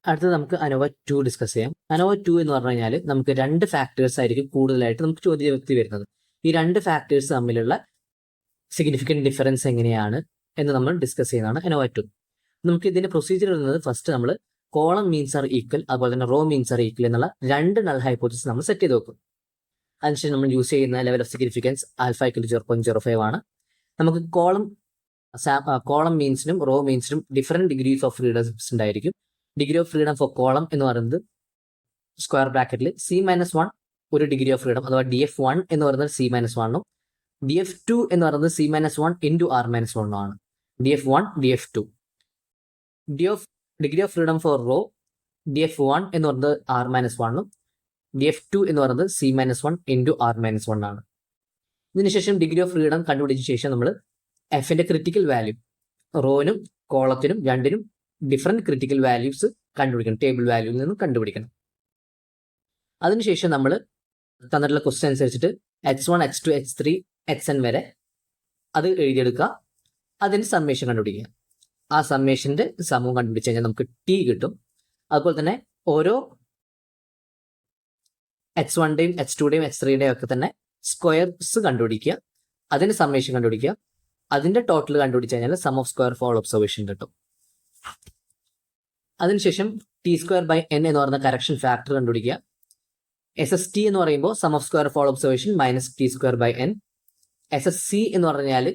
അടുത്തത് നമുക്ക് ANOVA 2 discuss ചെയ്യാം. അനോവ 2 എന്ന് പറഞ്ഞു കഴിഞ്ഞാൽ നമുക്ക് 2 ഫാക്ടേഴ്സ് ആയിരിക്കും കൂടുതലായിട്ട് നമുക്ക് ചോദ്യവ്യക്തി വരുന്നത്. ഈ 2 ഫാക്ടേഴ്സ് തമ്മിലുള്ള സിഗ്നിഫിക്കൻറ്റ് ഡിഫറൻസ് എങ്ങനെയാണ് എന്ന് നമ്മൾ ഡിസ്കസ് ചെയ്യുന്നതാണ് അനോവ 2. നമുക്ക് ഇതിന്റെ പ്രൊസീജിയർ വരുന്നത് ഫസ്റ്റ് നമ്മൾ കോളം മീൻസ് ആർ ഈക്വൽ അതുപോലെ തന്നെ റോ മീൻസ് ആർ ഈക്വൽ എന്നുള്ള 2 നൾ ഹൈപ്പോത്തസിസ് നമ്മൾ സെറ്റ് ചെയ്ത് വെക്കും. അതിനുശേഷം നമ്മൾ യൂസ് ചെയ്യുന്ന level of significance alpha equal 0.05 ആണ്. നമുക്ക് കോളം മീൻസിനും റോ മീൻസിനും ഡിഫറെന്റ് ഡിഗ്രീസ് ഓഫ് ഫ്രീഡംസ് ഉണ്ടായിരിക്കും. Degree of freedom for column എന്ന് പറയുന്നത് സ്ക്വയർ ബ്രാക്കറ്റിൽ C-1 ഒരു ഡിഗ്രി ഓഫ് ഫ്രീഡം അഥവാ DF1 എന്ന് പറയുന്നത് C-1ഉം DF2 എന്ന് പറയുന്നത് C-1 ഇൻറ്റു R-1 ആണ്. DF1 DF2 degree of freedom for row DF1 എന്ന് പറയുന്നത് R-1ഉം DF2 എന്ന് പറയുന്നത് C-1 ഇൻറ്റു R-1 ആണ്. ഇതിനുശേഷം ഡിഗ്രി ഓഫ് ഫ്രീഡം കണ്ടുപിടിച്ച ശേഷം നമ്മൾ എഫിന്റെ ക്രിട്ടിക്കൽ വാല്യൂ റോനും കോളത്തിനും രണ്ടിനും ഡിഫറെന്റ് ക്രിട്ടിക്കൽ വാല്യൂസ് കണ്ടുപിടിക്കണം. ടേബിൾ വാല്യൂവിൽ നിന്നും കണ്ടുപിടിക്കണം. അതിനുശേഷം നമ്മൾ തന്നിട്ടുള്ള ക്വസ്റ്റ്യൻ അനുസരിച്ചിട്ട് H1 H2 H3 Hn വരെ അത് എഴുതിയെടുക്കുക. അതിന് സമ്മേഷൻ കണ്ടുപിടിക്കുക. ആ സമ്മേഷന്റെ സമൂഹം കണ്ടുപിടിച്ച് കഴിഞ്ഞാൽ നമുക്ക് T കിട്ടും. അതുപോലെ തന്നെ ഓരോ H1ന്റെയും H2ന്റെയും H3ന്റെയും ഒക്കെ തന്നെ സ്ക്വയർസ് കണ്ടുപിടിക്കുക. അതിന് സമ്മേഷൻ കണ്ടുപിടിക്കുക. അതിന്റെ ടോട്ടൽ കണ്ടുപിടിച്ച് കഴിഞ്ഞാൽ sum of square for observation കിട്ടും. അതിനുശേഷം T²/n എന്ന് പറയുന്ന കറക്ഷൻ ഫാക്ടർ കണ്ടുപിടിക്കുക. SST എന്ന് പറയുമ്പോൾ sum of square for observation minus T²/n. SSC എന്ന് പറഞ്ഞാൽ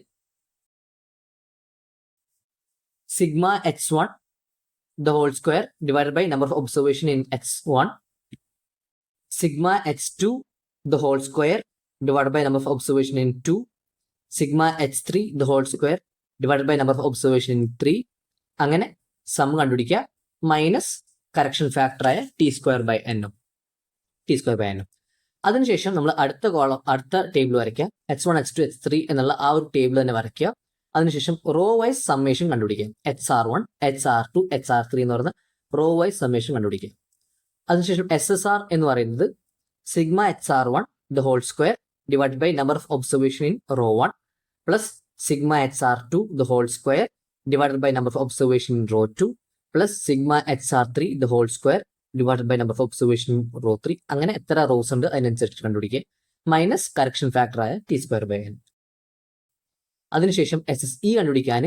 sigma H1 the whole square divided by number of observation in H1. Sigma H2 the whole square divided by number of observation in 2. Sigma H3 the whole square divided by number of observation in 3. അങ്ങനെ some കണ്ടുപിടിക്കുക minus correction ഫാക്ടറായ T²/n. അതിനുശേഷം നമ്മൾ അടുത്ത table വരയ്ക്കുക. H1 H2 H3 എന്നുള്ള ആ ഒരു table തന്നെ വരയ്ക്കുക. അതിനുശേഷം റോ വൈസ് സമ്മേഷൻ കണ്ടുപിടിക്കുക. HR1 HR2 HR3 എന്ന് പറയുന്ന റോ വൈസ് സമ്മേഷൻ കണ്ടുപിടിക്കുക. അതിനുശേഷം SSR എന്ന് പറയുന്നത് sigma HR1 the whole square divided by number of observation in row 1 plus sigma HR2 the whole square divided by number of observation in row 2 plus sigma HR3 the whole square divided by number of observation in row 3. അങ്ങനെ എത്ര rose ഉണ്ട് അതിനനുസരിച്ച് കണ്ടുപിടിക്കുക minus correction ഫാക്ടറായ T²/n. അതിനുശേഷം SSE കണ്ടുപിടിക്കാൻ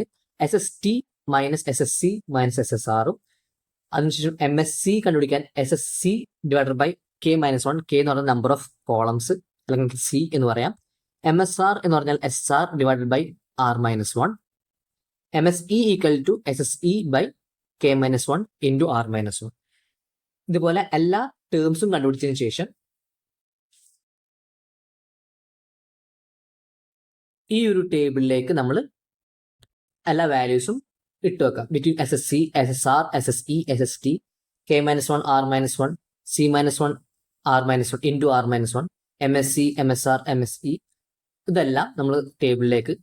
SST minus SSC minus SSRഉം അതിനുശേഷം MSC കണ്ടുപിടിക്കാൻ SSC divided by K-1. K എന്ന് പറയുന്ന നമ്പർ ഓഫ് കോളംസ് അല്ലെങ്കിൽ C എന്ന് പറയാം. MSR എന്ന് പറഞ്ഞാൽ SR divided by R-1. MSE equal to SSE by K-1 into R-1. ഇതുപോലെ എല്ലാ ടേംസും കണ്ടുപിടിച്ചതിന് ശേഷം ഈ ഒരു ടേബിളിലേക്ക് നമ്മൾ എല്ലാ വാല്യൂസും ഇട്ട് വെക്കാം. Between SSC SSR SSE SST K-1 R-1 C-1 R-1 into R-1 MSC MSR MSE ഇതെല്ലാം നമ്മൾ ടേബിളിലേക്ക്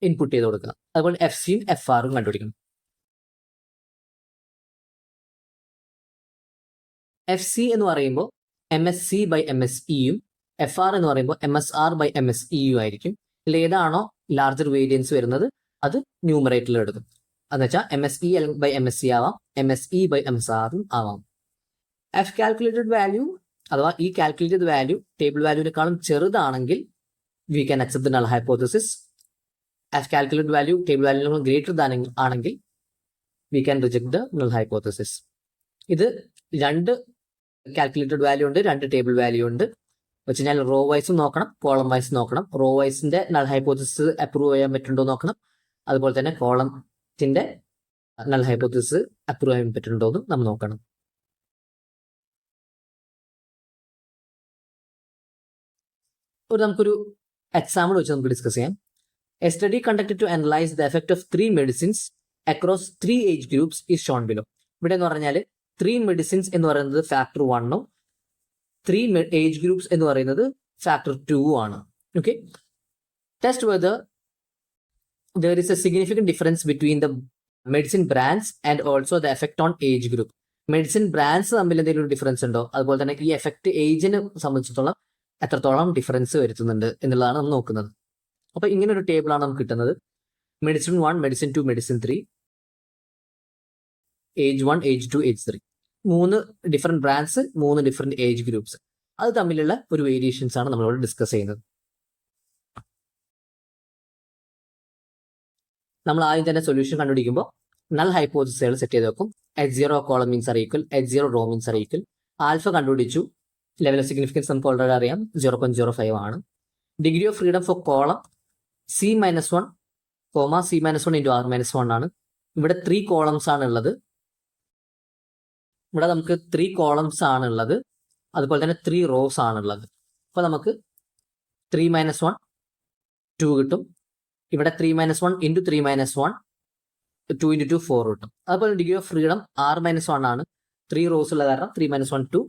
ഇൻപുട്ട് ചെയ്ത് കൊടുക്കുക. അതുപോലെ FCയും FRഉം കണ്ടുപിടിക്കണം. FC എന്ന് പറയുമ്പോൾ MSC ബൈ MSEയും FR എന്ന് പറയുമ്പോൾ MSR ബൈ MSEയും ആയിരിക്കും. ഇതിൽ ഏതാണോ ലാർജർ വേരിയൻസ് വരുന്നത് അത് ന്യൂമറേറ്ററിൽ എടുക്കും. എന്ന് വെച്ചാൽ MSE ബൈ MSC ആവാം, MSE ബൈ MSRഉം ആവാം. F കാൽക്കുലേറ്റഡ് വാല്യൂ അഥവാ ഈ കാൽക്കുലേറ്റഡ് വാല്യൂ ടേബിൾ വാല്യൂവിനേക്കാളും ചെറുതാണെങ്കിൽ we can accept the null hypothesis. F calculated value table വാല്യൂവിനേക്കാൾ ഗ്രേറ്റർ ആണെങ്കിൽ we can reject the null hypothesis. ഇത് 2 കാൽക്കുലേറ്റഡ് വാല്യൂ ഉണ്ട്, 2 ടേബിൾ വാല്യൂ ഉണ്ട്. വെച്ച് കഴിഞ്ഞാൽ റോ വൈസും നോക്കണം, കോളം വൈസ് നോക്കണം. റോ വൈസിന്റെ നൾ ഹൈപ്പോത്തസിസ് അപ്രൂവ് ചെയ്യാൻ പറ്റുന്നുണ്ടോ നോക്കണം. അതുപോലെ തന്നെ കോളത്തിന്റെ നൾ ഹൈപ്പോത്തസിസ് അപ്രൂവ് ചെയ്യാൻ പറ്റുന്നുണ്ടോ എന്ന് നമ്മൾ നോക്കണം. നമുക്കൊരു എക്സാമ്പിൾ വെച്ച് നമുക്ക് ഡിസ്കസ് ചെയ്യാം. A study conducted to analyse the effect of 3 medicines across 3 age groups is shown below. ഇവിടെ എന്ന് പറഞ്ഞാൽ 3 മെഡിസിൻസ് എന്ന് പറയുന്നത് ഫാക്ടർ 1ഉം 3 ഏജ് ഗ്രൂപ്പ്സ് എന്ന് പറയുന്നത് ഫാക്ടർ 2 ആണ്. Okay, test whether there is a significant difference between the medicine brands and also the effect on age group. Medicine brands തമ്മിൽ എന്തെങ്കിലും ഡിഫറൻസ് ഉണ്ടോ, അതുപോലെ തന്നെ ഈ എഫക്ട് ഏജിനെ സംബന്ധിച്ചിടത്തോളം എത്രത്തോളം ഡിഫറൻസ് വരുത്തുന്നുണ്ട് എന്നുള്ളതാണ് നമ്മൾ നോക്കുന്നത്. അപ്പൊ ഇങ്ങനെ ഒരു ടേബിളാണ് നമുക്ക് കിട്ടുന്നത്. Medicine 1 medicine 2 medicine 3 age 1, age 2, age 3. 3 different brands, 3 different age groups. അത് തമ്മിലുള്ള ഒരു വേരിയേഷൻസ് ആണ് നമ്മളിവിടെ ഡിസ്കസ് ചെയ്യുന്നത്. നമ്മൾ ആദ്യം തന്നെ സൊല്യൂഷൻ കണ്ടുപിടിക്കുമ്പോൾ നൾ ഹൈപ്പോത്തസിസുകൾ സെറ്റ് ചെയ്ത് വെക്കും. H0 column means are equal, H0 row means are equal. Alpha കണ്ടുപിടിച്ചു. ലെവൽ ഓഫ് സിഗ്നിഫിക്കൻസ് നമുക്ക് ഓൾറെഡി അറിയാം, 0.05 ആണ്. Degree of freedom for column C-1, C-1 into R-1 ആണ്. ഇവിടെ 3 കോളംസ് ആണ് ഉള്ളത്. ഇവിടെ നമുക്ക് 3 കോളംസ് ആണ് ഉള്ളത്, അതുപോലെ തന്നെ 3 റോസ് ആണുള്ളത്. അപ്പോൾ നമുക്ക് 3-1 2 കിട്ടും. ഇവിടെ 3-1 ഇൻറ്റു 3-1 2 ഇൻറ്റു 2 4 കിട്ടും. അതുപോലെ ഡിഗ്രി ഓഫ് ഫ്രീഡം R-1 ആണ്. 3 റോസ് ഉള്ള കാരണം 3-1 2,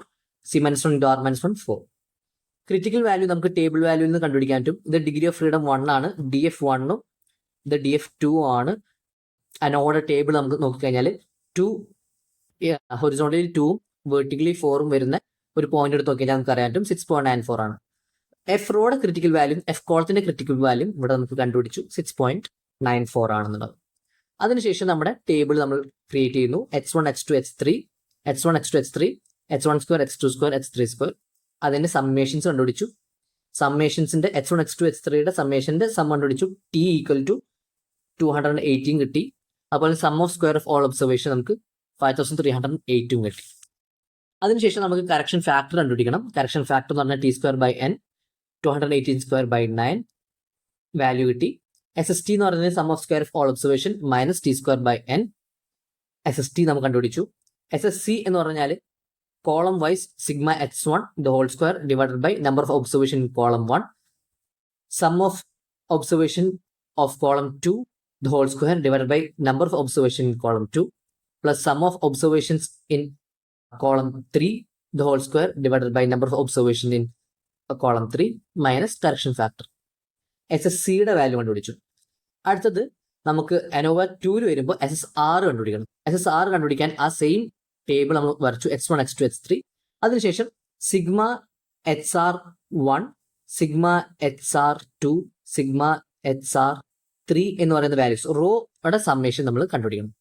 C-1 into R-1 4. Critical value നമുക്ക് ടേബിൾ വാല്യൂവിൽ നിന്ന് കണ്ടുപിടിക്കാൻ പറ്റും. ഇത് ഡിഗ്രി ഓഫ് ഫ്രീഡം 1 ആണ്, DF1ഉം ഇത് DF2 ആണ്. ഓർഡർ ടേബിൾ നമുക്ക് നോക്കിക്കഴിഞ്ഞാൽ 2 ഹൊറിസോണ്ടലി 2ഉം വെർട്ടിക്കലി 4ഉം വരുന്ന ഒരു പോയിന്റ് എടുത്ത് നോക്കിയാൽ നമുക്ക് അറിയാൻ പറ്റും 6.94 ആണ്. എഫ് റോയുടെ ക്രിറ്റിക്കൽ വാല്യൂ, എഫ് കോളത്തിന്റെ ക്രിറ്റിക്കൽ വാല്യൂ ഇവിടെ നമുക്ക് കണ്ടുപിടിച്ചു 6.94 ആണെന്നുള്ളത്. അതിനുശേഷം നമ്മുടെ ടേബിൾ നമ്മൾ ക്രിയേറ്റ് ചെയ്യുന്നു. H1, H2, H3, H1, H2, H3, H1 square, H2 square, H3 square. അതിന്റെ സമ്മേഷൻസ് കണ്ടുപിടിച്ചു. സമ്മേഷൻസിന്റെ H1, H2, H3യുടെ സമ്മേഷന്റെ സം കണ്ടുപിടിച്ചു. T ഈക്വൽ ടു 218 കിട്ടി. അതുപോലെ sum of square of all observation നമുക്ക് 5308 കിട്ടി. അതിനുശേഷം നമുക്ക് കറക്ഷൻ ഫാക്ടർ കണ്ടുപിടിക്കണം. കറക്ഷൻ ഫാക്ടർ എന്ന് പറഞ്ഞാൽ T²/n, 218² 9 വാല്യൂ കിട്ടി. SST എന്ന് പറയുന്നത് sum of square of all observation minus T²/n. SST നമുക്ക് കണ്ടുപിടിച്ചു. SSC എന്ന് പറഞ്ഞാൽ column wise sigma H1 the whole square divided by number of observation in column 1, sum of observation of column 2 the whole square divided by number of observation in column 2 plus sum of observations in column 3 the whole square divided by number of observation in column 3 minus correction factor. SSCയുടെ value കണ്ടുപിടിച്ചു. അടുത്തത് നമുക്ക് ANOVA 2 വരുമ്പോൾ SSR കണ്ടുപിടിക്കണം. SSR കണ്ടുപിടിക്കാൻ ആ same table നമ്മൾ വരച്ചു. H1, H2, H3. അതിനുശേഷം sigma HR1, sigma HR2, sigma HR3 എന്ന് പറയുന്ന വാല്യൂസ് റോയുടെ സമ്മേഷൻ നമ്മൾ കണ്ടുപിടിക്കണം.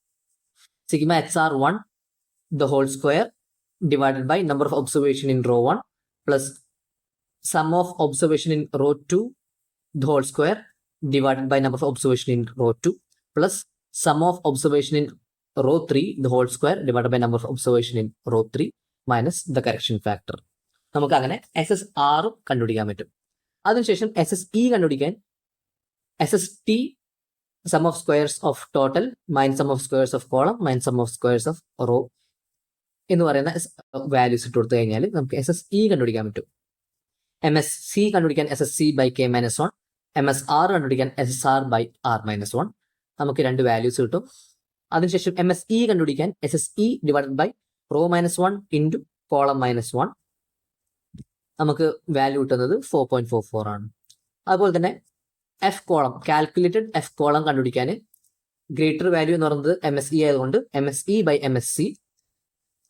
Sigma HR1 the whole square divided by number of observation in row 1 plus sum of observation in row 2 the whole square divided by number of observation in row 2 plus sum of observation in row 3 the whole square divided by number of observation in row 3 minus the correction factor. നമുക്ക് അങ്ങനെ SSR കണ്ടുപിടിക്കാൻ പറ്റും. അതിനുശേഷം SSE കണ്ടുപിടിക്കാൻ SST sum of squares of total minus sum of squares of column minus sum of squares of row എന്ന് പറയുന്ന values ഇട്ട് കൊടുത്തു കഴിഞ്ഞാൽ നമുക്ക് SSE കണ്ടുപിടിക്കാൻ പറ്റും. MSC കണ്ടുപിടിക്കാൻ SSC/K-1, MSR കണ്ടുപിടിക്കാൻ SSR/R-1. നമുക്ക് 2 വാല്യൂസ് കിട്ടും. അതിനുശേഷം MSE കണ്ടുപിടിക്കാൻ SSE divided by row -1 into column -1 നമുക്ക് വാല്യൂ കിട്ടുന്നത് 4.44 ആണ്. അതുപോലെ തന്നെ F column calculated F column കണ്ടുപിടിക്കാൻ ഗ്രേറ്റർ വാല്യൂ എന്ന് പറയുന്നത് MSE ആയതുകൊണ്ട് MSE/MSC,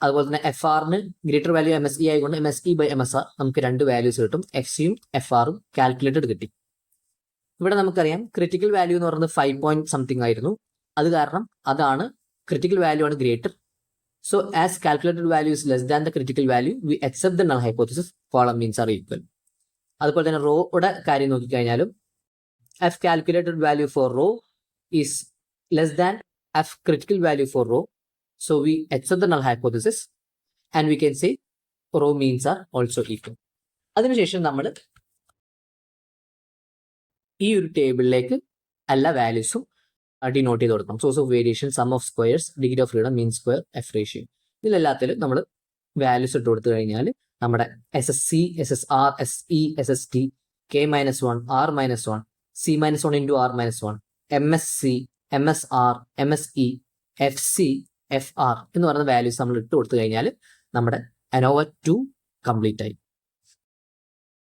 അതുപോലെ തന്നെ FRന് ഗ്രേറ്റർ വാല്യൂ MSE ആയതുകൊണ്ട് MSE/MSR നമുക്ക് 2 വാല്യൂസ് കിട്ടും. FCയും FRും കാൽക്കുലേറ്റഡ് കിട്ടി. ഇവിടെ നമുക്കറിയാം ക്രിറ്റിക്കൽ വാല്യൂ എന്ന് പറയുന്നത് 5 പോയിന്റ് സംതിങ് ആയിരുന്നു. അത് കാരണം അതാണ് ക്രിറ്റിക്കൽ വാല്യൂ ആണ് greater. So as calculated value is less than the critical value we accept the null hypothesis column means are equal. അതുപോലെ തന്നെ റോയുടെ കാര്യം നോക്കിക്കഴിഞ്ഞാലും F calculated value for row is less than F critical value for row. So we accept the null hypothesis and we can say row means are also equal. അതിനുശേഷം നമ്മൾ ഈ ഒരു ടേബിളിലേക്ക് എല്ലാ വാല്യൂസും denote ചെയ്ത് കൊടുക്കണം. Source of variation, sum of squares, degree of freedom, mean square, F ratio, ഇതിലെല്ലാത്തിലും നമ്മൾ values ഇട്ട് കൊടുത്തു കഴിഞ്ഞാൽ നമ്മുടെ SSC, SSR, SE, SST, K-1, R-1, C-1 into R-1, MSC, MSR, MSE, FC, FR എന്ന് പറയുന്ന വാല്യൂസ് നമ്മൾ ഇട്ട് കൊടുത്തു കഴിഞ്ഞാൽ നമ്മുടെ ANOVA 2 കംപ്ലീറ്റ് ആയി.